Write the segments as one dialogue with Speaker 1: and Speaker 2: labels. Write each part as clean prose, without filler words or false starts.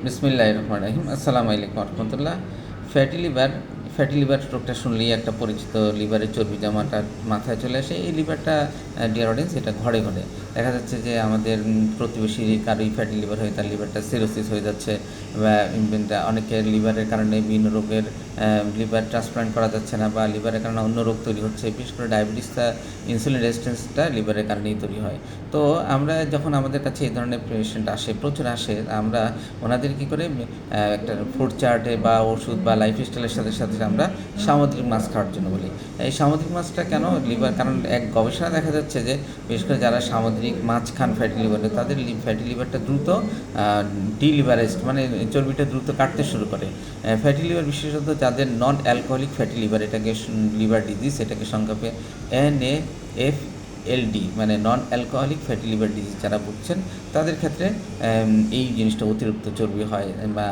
Speaker 1: বিসমিল্লাহির রহমানির রহিম। আসসালামু আলাইকুম রহমতুল্লাহ। ফ্যাটি লিভার রোগটা শুনলেই একটা পরিচিত লিভারের চর্বি জমাটা মাথায় চলে আসে। এই লিভারটা ডিয়ার অডিয়েন্স, এটা ঘরে ঘরে দেখা যাচ্ছে যে আমাদের প্রতিবেশী কারোই ফ্যাটি লিভার হয়ে তার লিভারটা সিরোসিস হয়ে যাচ্ছে, বা অনেকের লিভারের কারণে বিভিন্ন রোগের লিভার ট্রান্সপ্লান্ট করা যাচ্ছে না, বা লিভারের কারণে অন্য রোগ তৈরি হচ্ছে। বিশেষ করে ডায়াবেটিসটা, ইনসুলিন রেজিস্ট্যান্সটা লিভারের কারণেই তৈরি হয়। তো আমরা যখন আমাদের কাছে এই ধরনের পেশেন্ট আসে, প্রচুর আসে, আমরা ওনাদের কী করে একটা ফুড চার্টে বা ওষুধ বা লাইফস্টাইলের সাথে সাথে আমরা সামুদ্রিক মাছ খাওয়ার জন্য বলি। এই সামুদ্রিক মাছটা কেন লিভার, কারণ এক গবেষণা দেখা যাচ্ছে যে বিশেষ করে যারা সামুদ্রিক মাছ খান ফ্যাটি লিভারে, তাদের ফ্যাটি লিভারটা দ্রুত ডিলিভারাইজড, মানে চর্বিটা দ্রুত কাটতে শুরু করে। ফ্যাটি লিভার বিশেষত যাদের নন অ্যালকোহলিক ফ্যাটি লিভার, এটাকে লিভার ডিজিজ, এটাকে সংক্ষেপে NAFLD, মানে non alcoholic fatty liver disease যারা ভুগছেন, তাদের ক্ষেত্রে এই জিনিসটা অতিরিক্ত চর্বি হয় বা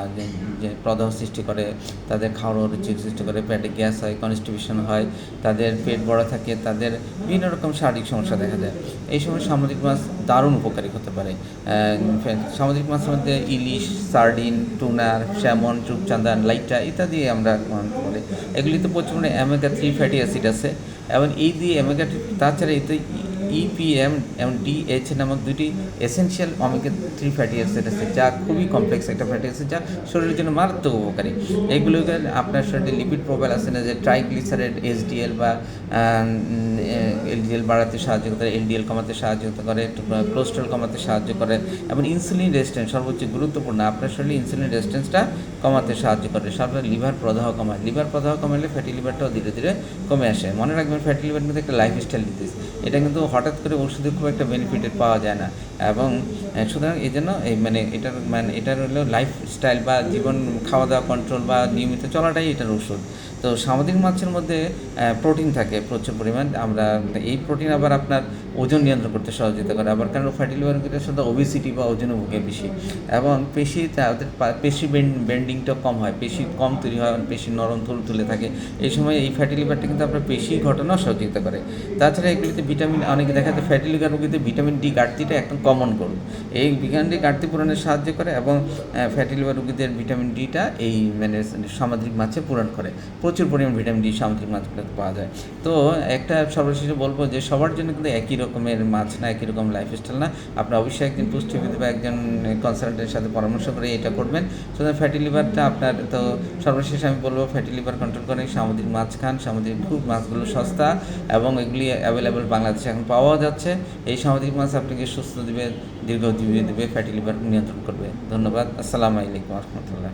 Speaker 1: যে প্রদাহ সৃষ্টি করে, তাদের খাওয়ার রুচির সৃষ্টি করে, পেটে গ্যাস হয়, কনস্টিপেশন হয়, তাদের পেট বড় থাকে, তাদের বিভিন্ন রকম শারীরিক সমস্যা দেখা যায়। এই সময় সামুদ্রিক মাছ দারুণ উপকারী হতে পারে। সামুদ্রিক মাছের মধ্যে ইলিশ, সার্ডিন, টুনার, স্যামন, রূপচাঁদা, লাইটা ইত্যাদি আমরা বলি। এগুলিতে প্রচুর omega-3 ফ্যাটি অ্যাসিড আছে, এবং এই দিয়ে omega-3, তাছাড়া এতে EPM এবং DH নামক দুটি এসেনশিয়াল omega-3 ফ্যাটি অ্যাসিড আছে, যা খুবই কমপ্লেক্স একটা ফ্যাটি অ্যাসিড, যা শরীরের জন্য মারাত্মক উপকারী। এইগুলোকে আপনার শরীরে লিপিড প্রোফাইল আছে না, যে ট্রাইগ্লিসারাইড, HDL বা LDL বাড়াতে সাহায্য করে, LDL কমাতে সাহায্য করে, কোলেস্টেরল কমাতে সাহায্য করে, এবং ইনসুলিন রেজিস্ট্যান্স সর্বোচ্চ গুরুত্বপূর্ণ, আপনার শরীরে ইনসুলিন রেজিস্ট্যান্সটা কমাতে সাহায্য করে। সাধারণত লিভার প্রদাহ কমায়, লিভার প্রদাহ কমালে ফ্যাটি লিভারটাও ধীরে ধীরে কমে আসে। মনে রাখবেন, ফ্যাটি লিভার কিন্তু একটা লাইফস্টাইল ডিজিজ, এটা কিন্তু হঠাৎ করে ওষুধে খুব একটা বেনিফিটেড পাওয়া যায় না, এবং সুতরাং এই জন্য এটার হলো লাইফস্টাইল বা জীবন, খাওয়া দাওয়া কন্ট্রোল বা নিয়মিত চলাটাই এটার ওষুধ। তো সামুদ্রিক মাছের মধ্যে প্রোটিন থাকে প্রচুর পরিমাণ, আমরা এই প্রোটিন আবার আপনার ওজন নিয়ন্ত্রণ করতে সহযোগিতা করে। আবার কারণ ফ্যাটি লিভারের সাথে ওবেসিটি বা ওজনও ভোগে বেশি, এবং তাদের পেশি বেন্ডিংটা কম হয়, পেশি কম তৈরি হয়, পেশি নরম তুলে থাকে। এই সময় এই ফ্যাটি লিভারটা কিন্তু আপনার পেশি ঘটানো সহযোগিতা করে। তাছাড়া এগুলিতে ভিটামিন, অনেকে দেখা যায় ফ্যাটি লিভার রোগীতে ভিটামিন ডি ঘাটতিটা একদম কমন করুন, এই ভিটামিন ডি ঘাটতি পূরণে সাহায্য করে, এবং ফ্যাটি লিভার রোগীদের ভিটামিন ডিটা এই সামুদ্রিক মাছে পূরণ করে। প্রচুর পরিমাণ ভিটামিন ডি সামুদ্রিক মাছগুলোতে পাওয়া যায়। তো একটা সর্বশেষে বলবো যে সবার জন্য কিন্তু একই রকমের মাছ না, একই রকম লাইফস্টাইল না। আপনি অবশ্যই একজন পুষ্টিবিদ বা একজন কনসালটেন্টের সাথে পরামর্শ করে এটা করবেন। সুতরাং ফ্যাটি লিভারটা আপনার, তো সর্বশেষে আমি বলবো ফ্যাটি লিভার কন্ট্রোল করে সামুদ্রিক মাছ খান। সামুদ্রিক খুব মাছগুলো সস্তা, এবং এগুলি অ্যাভেলেবেল বাংলাদেশে এখন পাওয়া যাচ্ছে। এই সামুদ্রিক মাছ আপনাকে সুস্থ দিবে, দীর্ঘজীবী দেবে, ফ্যাটি লিভার নিয়ন্ত্রণ করবে। ধন্যবাদ। আসসালামু আলাইকুম রহমতুল্লাহ।